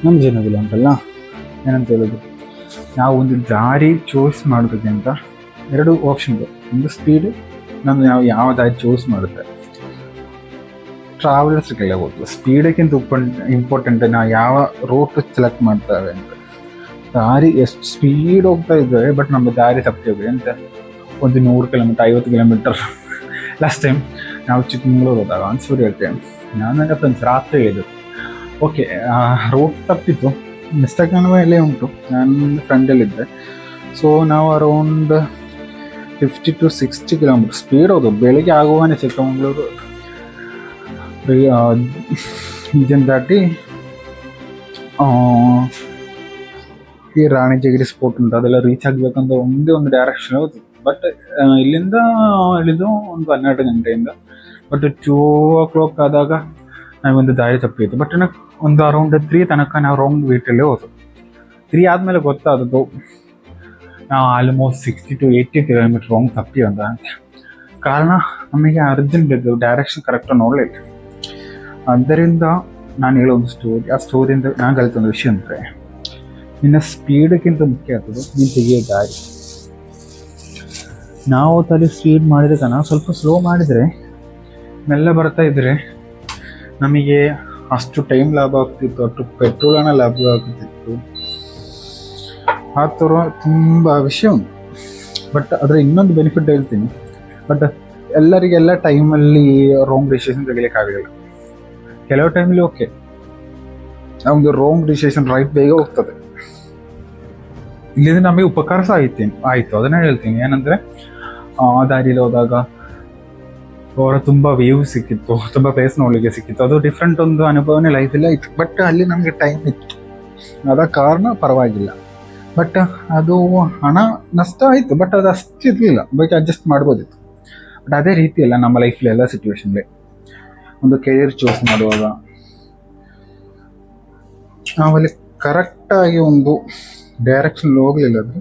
ನಮ್ಮ ಜೀವನದಲ್ಲಿ ಉಂಟಲ್ಲ, ಏನಂತ ಹೇಳೋದು, ನಾವು ಒಂದು ದಾರಿ ಚೂಸ್ ಮಾಡೋದಕ್ಕಿಂತ ಎರಡು ಆಪ್ಷನ್ ಇದೆ. ಒಂದು ಸ್ಪೀಡ್, ನಮ್ಗೆ ನಾವು ಯಾವ ದಾರಿ ಚೂಸ್ ಮಾಡುತ್ತೆ. ಟ್ರಾವೆಲರ್ಸ್ಗೆಲ್ಲ ಗೊತ್ತು ಸ್ಪೀಡಕ್ಕಿಂತ ಇಂಪಾರ್ಟೆಂಟ್ ನಾವು ಯಾವ ರೂಟ್ ಸೆಲೆಕ್ಟ್ ಮಾಡ್ತೇವೆ ಅಂತ. ದಾರಿ ಎಷ್ಟು ಸ್ಪೀಡ್ ಹೋಗ್ತಾ ಇದ್ದೇವೆ, ಬಟ್ ನಮ್ಮ ದಾರಿ ತಪ್ಪಿದ್ದೇವೆ ಅಂತ. ಒಂದು 100 ಕಿಲೋಮೀಟರ್ 50 ಕಿಲೋಮೀಟರ್ ಲಾಸ್ಟ್ ಟೈಮ್ ನಾವು ಚಿಕ್ಕಮಂಗ್ಳೂರು ಹೋದಾಗ ಅನ್ಸೂರು ಹೇಳ್ತೇವೆ, ನಾನು ನನ್ನ ಫ್ರೆಂಡ್ಸ್ ರಾತ್ರಿ ಹೇಳಿದ್ದು, ಓಕೆ ರೋಡ್ ತಪ್ಪಿತ್ತು, ಮಿಸ್ಟೇಕ್ ನನ್ನ ಮೇಲೆ ಉಂಟು, ನನ್ನ ಫ್ರೆಂಡಲ್ಲಿದ್ದೆ. ಸೊ ನಾವು ಅರೌಂಡ್ 50 to 60 ಕಿಲೋಮೀಟರ್ ಸ್ಪೀಡ್ ಹೋದು. ಬೆಳಿಗ್ಗೆ ಆಗುವಾನೆ ಚಿಕ್ಕಮಂಗ್ಳೂರು ಇದನ್ನು ದಾಟಿ ಈ ರಾಣಿಜಗಿರಿ ಸ್ಪೋರ್ಟ್ ಉಂಟು, ಅದೆಲ್ಲ ರೀಚ್ ಆಗಬೇಕಂತ ಒಂದೇ ಒಂದು ಡೈರೆಕ್ಷನ್ ಹೋದು. ಬಟ್ ಇಲ್ಲಿಂದ ಇಳಿದು ಒಂದು 12 ಗಂಟೆಯಿಂದ, ಬಟ್ 2 o'clock ಆದಾಗ ನಾವೊಂದು ದಾರಿ ತಪ್ಪಿತ್ತು. ಬಟ್ ನನಗೆ ಒಂದು ಅರೌಂಡ್ 3 ತನಕ ನಾವು ರಾಂಗ್ ವೇಟಲ್ಲೇ ಹೋದು. 3 ಆದಮೇಲೆ ಗೊತ್ತಾದದ್ದು ನಾವು ಆಲ್ಮೋಸ್ಟ್ 60 to 80 ಕಿಲೋಮೀಟರ್ ರಾಂಗ್ ತಪ್ಪಿ ಅಂತ. ಕಾರಣ ನಮಗೆ ಅರ್ಜೆಂಟ್ ಇದ್ದು ಡೈರೆಕ್ಷನ್ ಕರೆಕ್ಟಾಗಿ ನೋಡಲಿಲ್ಲ. ಆದ್ದರಿಂದ ನಾನು ಹೇಳೋ ಒಂದು ಸ್ಟೋರಿ, ಆ ಸ್ಟೋರಿಯಿಂದ ನಾನು ಕಲಿತ ಒಂದು ವಿಷಯ ಅಂದರೆ, ನಿನ್ನ ಸ್ಪೀಡಕ್ಕಿಂತ ಮುಖ್ಯ ಆಗ್ತದೆ ನೀನು ತೆಗೆಯೋ ದಾರಿ. ನಾವು ತಲೆ ಸ್ಪೀಡ್ ಮಾಡಿದ್ರೆ ನಾವು ಸ್ವಲ್ಪ ಸ್ಲೋ ಮಾಡಿದರೆ, ಮೆಲ್ಲ ಬರ್ತಾ ಇದ್ದರೆ ನಮಗೆ ಅಷ್ಟು ಟೈಮ್ ಲಾಭ ಆಗ್ತಿತ್ತು, ಅಷ್ಟು ಪೆಟ್ರೋಲನ್ನ ಲಾಭ ಆಗ್ತಿತ್ತು. ಆ ಥರ ತುಂಬ ವಿಷಯ ಉಂಟು. ಬಟ್ ಅದರ ಇನ್ನೊಂದು ಬೆನಿಫಿಟ್ ಹೇಳ್ತೀನಿ, ಬಟ್ ಎಲ್ಲರಿಗೆಲ್ಲ ಟೈಮಲ್ಲಿ ರಾಂಗ್ ಡಿಸಿಷನ್ ತೆಗಿಲಿಕ್ಕಾಗಲಿಲ್ಲ. ಕೆಲವು ಟೈಮಲ್ಲಿ ಓಕೆ, ಒಂದು ರಾಂಗ್ ಡಿಸಿಷನ್ ರೈಟ್ ಬೇಗ ಹೋಗ್ತದೆ. ಇಲ್ಲಿಂದ ನಮಗೆ ಉಪಕಾರ ಸಹ ಆಯಿತು ಅದನ್ನ ಹೇಳ್ತೀನಿ. ಏನಂದರೆ ಆ ದಾರಿಯಲ್ಲಿ ಹೋದಾಗ ಅವರ ತುಂಬ ವ್ಯೂ ಸಿಕ್ಕಿತ್ತು, ತುಂಬ ಪ್ಲೇಸ್ ನೋಡಲಿಕ್ಕೆ ಸಿಕ್ಕಿತ್ತು. ಅದು ಡಿಫ್ರೆಂಟ್ ಒಂದು ಅನುಭವನೇ ಲೈಫಲ್ಲಿ ಆಯಿತು. ಬಟ್ ಅಲ್ಲಿ ನಮಗೆ ಟೈಮ್ ಇತ್ತು, ಅದ ಕಾರಣ ಪರವಾಗಿಲ್ಲ. ಬಟ್ ಅದು ಹಣ ನಷ್ಟ ಆಯಿತು, ಬಟ್ ಅದು ಅಷ್ಟು ಇರಲಿಲ್ಲ, ಬಟ್ ಅಡ್ಜಸ್ಟ್ ಮಾಡ್ಬೋದಿತ್ತು. ಬಟ್ ಅದೇ ರೀತಿ ಅಲ್ಲ ನಮ್ಮ ಲೈಫಲ್ಲಿ ಎಲ್ಲ ಸಿಚುವೇಶನ್ಗೆ. ಒಂದು ಕೆರಿಯರ್ ಚೂಸ್ ಮಾಡುವಾಗ ನಾವಲ್ಲಿ ಕರೆಕ್ಟಾಗಿ ಒಂದು ಡೈರೆಕ್ಷನ್ ಹೋಗಲಿಲ್ಲ ಅಂದರೆ,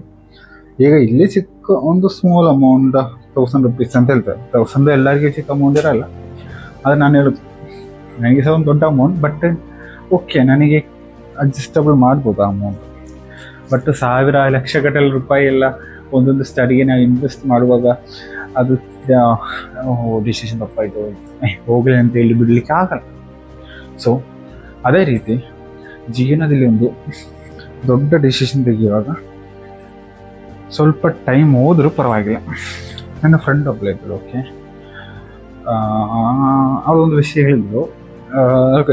ಈಗ ಇಲ್ಲಿ ಚಿಕ್ಕ ಒಂದು ಸ್ಮಾಲ್ ಅಮೌಂಟ್ 1000 rupees ಅಂತ ಹೇಳ್ತಾರೆ. 1000 ಎಲ್ಲರಿಗೂ ಚಿಕ್ಕ ಅಮೌಂಟ್ ಇರಲ್ಲ, ಅದು ನಾನು ಹೇಳೋದು. ನನಗೆ ಸಹ ಒಂದು ದೊಡ್ಡ ಅಮೌಂಟ್, ಬಟ್ ಓಕೆ ನನಗೆ ಅಡ್ಜಸ್ಟಬಲ್ ಮಾಡ್ಬೋದು ಆ ಅಮೌಂಟ್. ಬಟ್ 1000 ಲಕ್ಷಗಟ್ಟಲೆ ರೂಪಾಯಿ ಎಲ್ಲ ಒಂದೊಂದು ಸ್ಟಡಿಗೆ ನಾವು ಇನ್ವೆಸ್ಟ್ ಮಾಡುವಾಗ ಅದು ಡಿಸಿಷನ್ ತಪ್ಪಾಯಿತು ಹೋಗಲಿ ಅಂತ ಹೇಳಿ ಬಿಡಲಿಕ್ಕೆ ಆಗಲ್ಲ. ಸೊ ಅದೇ ರೀತಿ ಜೀವನದಲ್ಲಿ ಒಂದು ದೊಡ್ಡ ಡಿಸಿಷನ್ ತೆಗೆಯುವಾಗ ಸ್ವಲ್ಪ ಟೈಮ್ ಹೋದರೂ ಪರವಾಗಿಲ್ಲ. ನನ್ನ ಫ್ರೆಂಡ್ ಒಬ್ಬಳು ಇದ್ದರು, ಓಕೆ, ಅವಳೊಂದು ವಿಷಯ ಹೇಳಿದ್ರು,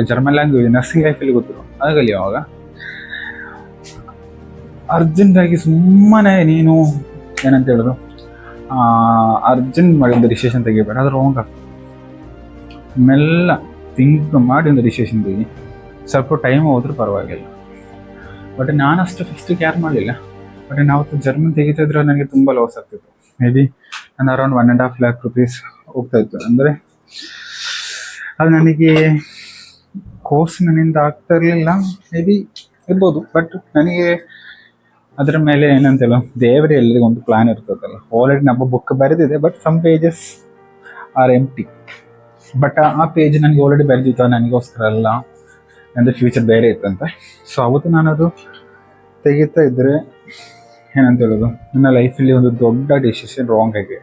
ಜರ್ಮನ್ ಲ್ಯಾಂಗ್ವೇಜ್ ನರ್ಸಿಂಗ್ ಲೈಫಲ್ಲಿ ಗೊತ್ತಿರು ಆಗಲಿ. ಅವಾಗ ಅರ್ಜೆಂಟಾಗಿ ಸುಮ್ಮನೆ ನೀನು ಏನಂತ ಹೇಳಿದ್ರು, ಅರ್ಜೆಂಟ್ ಮಾಡಿ ಒಂದು ಡಿಸಿಷನ್ ತೆಗಿಬೇಡ, ಅದು ರಾಂಗ್ ಆಗ್ತದೆ. ಮೆಲ್ಲ ಥಿಂಕ್ ಮಾಡಿ ಒಂದು ಡಿಸಿಷನ್ ತೆಗಿ, ಸ್ವಲ್ಪ ಟೈಮ್ ಹೋದ್ರೂ ಪರವಾಗಿಲ್ಲ. ಬಟ್ ನಾನು ಅಷ್ಟು ಫಸ್ಟ್ ಕೇರ್ ಮಾಡಲಿಲ್ಲ. ಬಟ್ ನಾವು ಜರ್ಮನ್ ತೆಗಿತಾ ಇದ್ರೆ ನನಗೆ ತುಂಬ ಲಾಸ್ ಆಗ್ತಿತ್ತು. ಮೇ ಬಿ ನಾನು ಅರೌಂಡ್ 1.5 lakh rupees ಹೋಗ್ತಾ ಇತ್ತು. ಅಂದರೆ ಅದು ನನಗೆ ಕೋರ್ಸ್ ನನ್ನಿಂದ ಆಗ್ತಾ ಇರಲಿಲ್ಲ, ಮೇ ಬಿ ಇರ್ಬೋದು. ಬಟ್ ನನಗೆ ಅದರ ಮೇಲೆ ಏನಂತಲ್ಲ, ದೇವರೇ ಎಲ್ಲರಿಗೂ ಒಂದು ಪ್ಲಾನ್ ಇರ್ತದಲ್ಲ. ಆಲ್ರೆಡಿ ನಮ್ಮ ಬುಕ್ ಬರೆದಿದೆ, but some pages are empty. But ಆ ಪೇಜ್ ನನಗೆ ಆಲ್ರೆಡಿ ಬರೆದಿತ್ತು, ನನಗೋಸ್ಕರ ಅಲ್ಲ, ನನ್ನ ಫ್ಯೂಚರ್ ಬೇರೆ ಇತ್ತಂತೆ. ಸೊ ಅವತ್ತು ನಾನು ಅದು ತೆಗಿತಾ ಇದ್ದರೆ ಏನಂತ ಹೇಳೋದು, ನನ್ನ ಲೈಫಲ್ಲಿ ಒಂದು ದೊಡ್ಡ ಡಿಸಿಷನ್ ರಾಂಗ್ ಆಗಿ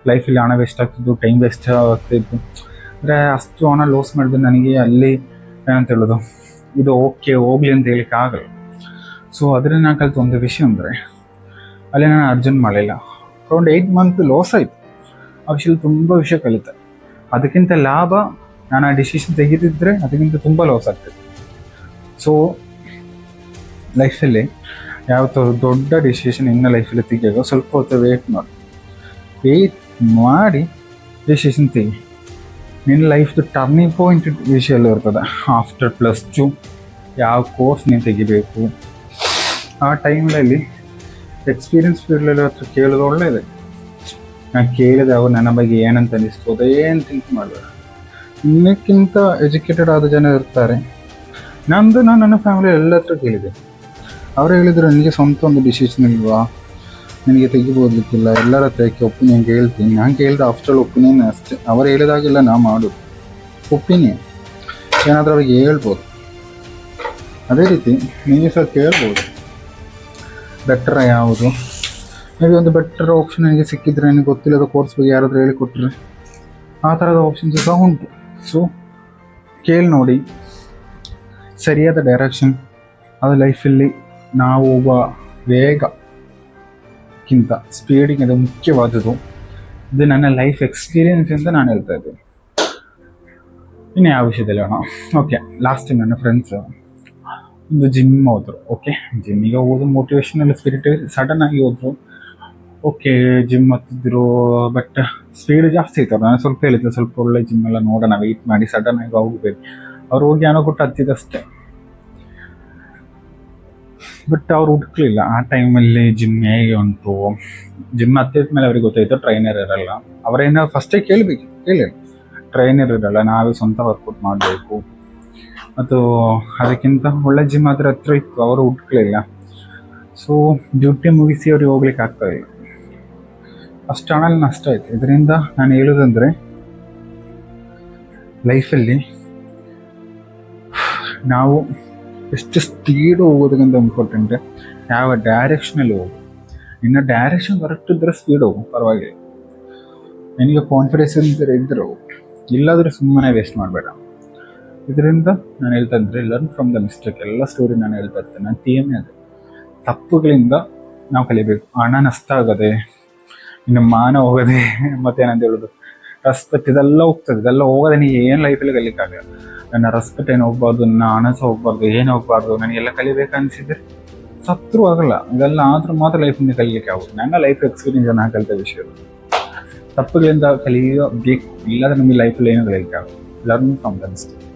ಲೈಫಲ್ಲಿ ಹಣ ವೇಸ್ಟ್ ಆಗ್ತಿದ್ದು, ಟೈಮ್ ವೇಸ್ಟ್ ಆಗ್ತಿತ್ತು. ಅಂದರೆ ಅಷ್ಟು ಹಣ ಲಾಸ್ ಮಾಡಿದ್ರೆ ನನಗೆ ಅಲ್ಲಿ ಏನಂತ ಹೇಳೋದು, ಇದು ಓಕೆ ಹೋಗ್ಲಿ ಅಂತ ಹೇಳಿಕ್ಕೆ ಆಗಲ್ಲ. ಸೊ ಅದರಿಂದ ನಾನು ಕಲಿತ ಒಂದು ವಿಷಯ ಅಂದರೆ, ಅಲ್ಲಿ ನಾನು ಅರ್ಜೆಂಟ್ ಮಾಡಲಿಲ್ಲ. ಅರೌಂಡ್ 8 months ಲಾಸ್ ಆಯಿತು. ಆ ವಿಷಯದಲ್ಲಿ ತುಂಬ ವಿಷಯ ಕಲಿತೆ. ಅದಕ್ಕಿಂತ ಲಾಭ ನಾನು ಆ ಡಿಸಿಷನ್ ತೆಗೆದಿದ್ದರೆ ಅದಕ್ಕಿಂತ ತುಂಬ ಲಾಸ್ ಆಗ್ತದೆ. ಸೊ ಲೈಫಲ್ಲಿ ಯಾವತ್ತಾದ್ರು ದೊಡ್ಡ ಡಿಸಿಷನ್ ಇನ್ನು ಲೈಫಲ್ಲಿ ತೆಗಿಯೋದು ಸ್ವಲ್ಪ ಹೊತ್ತು ವೇಟ್ ಮಾಡಿ ಡಿಸಿಷನ್ ತೆಗಿ. ನಿನ್ನ ಲೈಫ್ದು ಟರ್ನಿಂಗ್ ಪಾಯಿಂಟ್ ವಿಷಯ ಎಲ್ಲ ಇರ್ತದೆ. ಆಫ್ಟರ್ +2 ಯಾವ ಕೋರ್ಸ್ ನೀನು ತೆಗಿಬೇಕು, ಆ ಟೈಮಲ್ಲಿ ಎಕ್ಸ್ಪೀರಿಯನ್ಸ್ ಫೀಲ್ಡಲ್ಲಿ ಹತ್ರ ಕೇಳೋದು ಒಳ್ಳೆಯದೇ. ನಾನು ಕೇಳಿದೆ ಅವ್ರು ನನ್ನ ಬಗ್ಗೆ ಏನಂತ ಅನಿಸ್ತು, ಅದೇನು ಥಿಂಕ್ ಮಾಡಬೇಡ. ಇನ್ನಕ್ಕಿಂತ ಎಜುಕೇಟೆಡ್ ಆದ ಜನ ಇರ್ತಾರೆ. ನಾನು ನನ್ನ ಫ್ಯಾಮಿಲಿ ಎಲ್ಲ ಹತ್ರ ಕೇಳಿದೆ. ಅವರು ಹೇಳಿದ್ರು, ನನಗೆ ಸ್ವಂತ ಒಂದು ಡಿಸಿಷನ್ ಇಲ್ವಾ, ನನಗೆ ತೆಗಿಬೋದಕ್ಕಿಲ್ಲ, ಎಲ್ಲರ ಹತ್ರ ಒಪಿನಿಯನ್ ಕೇಳ್ತೀನಿ. ನಾನು ಕೇಳಿದೆ ಆಫ್ಟರ್ ಒಪಿನಿಯನ್ ಅಷ್ಟೇ. ಅವರು ಹೇಳಿದಾಗೆಲ್ಲ ನಾ ಮಾಡೋದು ಒಪಿನಿಯನ್, ಏನಾದರೂ ಅವ್ರಿಗೆ ಹೇಳ್ಬೋದು. ಅದೇ ರೀತಿ ನೀವು ಸಹ ಕೇಳ್ಬೋದು ಬೆಟ್ರ್ ಯಾವುದು, ಮೇ ಬಿ ಒಂದು ಬೆಟರ್ ಆಪ್ಷನ್ ನನಗೆ ಸಿಕ್ಕಿದ್ರೆ, ನನಗೆ ಗೊತ್ತಿಲ್ಲದ ಕೋರ್ಸ್ ಬಗ್ಗೆ ಯಾರಾದರೂ ಹೇಳಿಕೊಟ್ರೆ ಆ ಥರದ ಆಪ್ಷನ್ಸ್ ಸಹ ಉಂಟು. ಸೊ ಕೇಳಿ ನೋಡಿ, ಸರಿಯಾದ ಡೈರೆಕ್ಷನ್ ಅದು ಲೈಫಲ್ಲಿ ನಾವು ಹೋಗುವ ವೇಗಕ್ಕಿಂತ ಸ್ಪೀಡಿಗೆ ಅದು ಮುಖ್ಯವಾದುದು. ಇದು ನನ್ನ ಲೈಫ್ ಎಕ್ಸ್ಪೀರಿಯನ್ಸ್ ಅಂತ ನಾನು ಹೇಳ್ತಾ ಇದ್ದೀನಿ. ಇನ್ನು ಯಾವ ವಿಷಯದಲ್ಲಿ ಅಣ್ಣ, ಓಕೆ ಲಾಸ್ಟ್ ಟೈಮ್ ನನ್ನ ಫ್ರೆಂಡ್ಸ್ ಒಂದು ಜಿಮ್ ಹೋದರು. ಓಕೆ, ಜಿಮ್ಮಿಗೆ ಹೋಗೋದು ಮೋಟಿವೇಶನಲ್ ಸ್ಪಿರಿಟ್ ಸಡನ್ ಆಗಿ ಹೋದರು. ಓಕೆ, ಜಿಮ್ ಹತ್ತಿದ್ರು, ಬಟ್ ಸ್ಪೀಡ್ ಜಾಸ್ತಿ ಇತ್ತು. ನಾನು ಸ್ವಲ್ಪ ಹೇಳಿದ್ದೆ ಸ್ವಲ್ಪ ಒಳ್ಳೆ ಜಿಮ್ ಎಲ್ಲ ನೋಡೋಣ, ವೆಯ್ಟ್ ಮಾಡಿ ಸಡನ್ ಆಗಿ ಹೋಗ್ಬೇಕು. ಅವ್ರು ಹೋಗಿ ಏನೋ ಕೊಟ್ಟು ಹತ್ತಿದಷ್ಟೇ, ಬಟ್ ಅವ್ರು ಹುಡುಕ್ಲಿಲ್ಲ ಆ ಟೈಮಲ್ಲಿ ಜಿಮ್ ಹೇಗೆ ಉಂಟು. ಜಿಮ್ ಹತ್ತಿದ ಮೇಲೆ ಅವ್ರಿಗೆ ಗೊತ್ತಾಯಿತು ಟ್ರೈನರ್ ಇರಲ್ಲ. ಅವರೇನೋ ಫಸ್ಟೇ ಕೇಳಿ ಟ್ರೈನರ್ ಇರಲ್ಲ, ನಾವೇ ಸ್ವಂತ ವರ್ಕೌಟ್ ಮಾಡಬೇಕು. ಮತ್ತು ಅದಕ್ಕಿಂತ ಒಳ್ಳೆ ಜಿಮ್ ಅದರ ಹತ್ರ ಇತ್ತು, ಅವರು ಹುಡುಕ್ಲಿಲ್ಲ. ಸೊ ಡ್ಯೂಟಿ ಮುಗಿಸಿ ಅವ್ರಿಗೆ ಹೋಗ್ಲಿಕ್ಕೆ ಆಗ್ತಾಯಿಲ್ಲ, ಅಷ್ಟು ಹಣ ನಷ್ಟ ಆಯಿತು. ಇದರಿಂದ ನಾನು ಹೇಳೋದಂದರೆ, ಲೈಫಲ್ಲಿ ನಾವು ಎಷ್ಟು ಸ್ಪೀಡು ಹೋಗೋದಕ್ಕಿಂತ ಇಂಪಾರ್ಟೆಂಟ್ ಯಾವ ಡೈರೆಕ್ಷನಲ್ಲಿ ಹೋಗು. ನಿನ್ನ ಡೈರೆಕ್ಷನ್ ಕರೆಕ್ಟ್ ಇದ್ದರೆ ಸ್ಪೀಡ್ ಹೋಗು, ಪರವಾಗಿಲ್ಲ. ನಿನಗೆ ಕಾನ್ಫಿಡೆನ್ಸ್ ಇದ್ದರು, ಇಲ್ಲಾದರೂ ಸುಮ್ಮನೆ ವೇಸ್ಟ್ ಮಾಡಬೇಡ. ಇದರಿಂದ ನಾನು ಹೇಳ್ತಾ ಇದ್ದರೆ, ಲರ್ನ್ ಫ್ರಮ್ ದ ಮಿಸ್ಟೇಕ್. ಎಲ್ಲ ಸ್ಟೋರಿ ನಾನು ಹೇಳ್ತಾ ಇರ್ತೇನೆ, ನನ್ನ ಥಿಯಮೇ ಅದು. ತಪ್ಪುಗಳಿಂದ ನಾವು ಕಲಿಬೇಕು. ಹಣ ನಷ್ಟ ಆಗದೆ, ಇನ್ನು ಮಾನ ಹೋಗದೆ, ಮತ್ತೇನಂತ ಹೇಳೋದು, ರೆಸ್ಪೆಕ್ಟ್, ಇದೆಲ್ಲ ಹೋಗ್ತದೆ. ಇದೆಲ್ಲ ಹೋಗೋದೆ ನೀ ಏನು ಲೈಫಲ್ಲಿ ಕಲಿಯಕ್ಕಾಗಲ್ಲ. ನನ್ನ ರೆಸ್ಪೆಕ್ಟ್ ಏನು ಹೋಗ್ಬಾರ್ದು, ನನ್ನ ಹಣ ಸಹ ಹೋಗ್ಬಾರ್ದು, ಏನು ಹೋಗ್ಬಾರ್ದು. ನನಗೆಲ್ಲ ಕಲಿಬೇಕು ಅನಿಸಿದ್ರೆ ಸತ್ರು ಆಗಲ್ಲ. ಇದೆಲ್ಲ ಆದರೂ ಮಾತ್ರ ಲೈಫಿಂದ ಕಲಿಲಿಕ್ಕೆ ಆಗೋದು. ನನ್ನ ಲೈಫ್ ಎಕ್ಸ್ಪೀರಿಯನ್ಸ್ ನಾನು ಕಲಿತ ವಿಷಯ. ತಪ್ಪುಗಳಿಂದ ಕಲಿಯಬೇಕು, ಇಲ್ಲಾಂದ್ರೆ ನಮಗೆ ಲೈಫಲ್ಲಿ ಏನೂ ಕಲಿಲಿಕ್ಕೆ ಆಗೋದು. Learn from the mistake.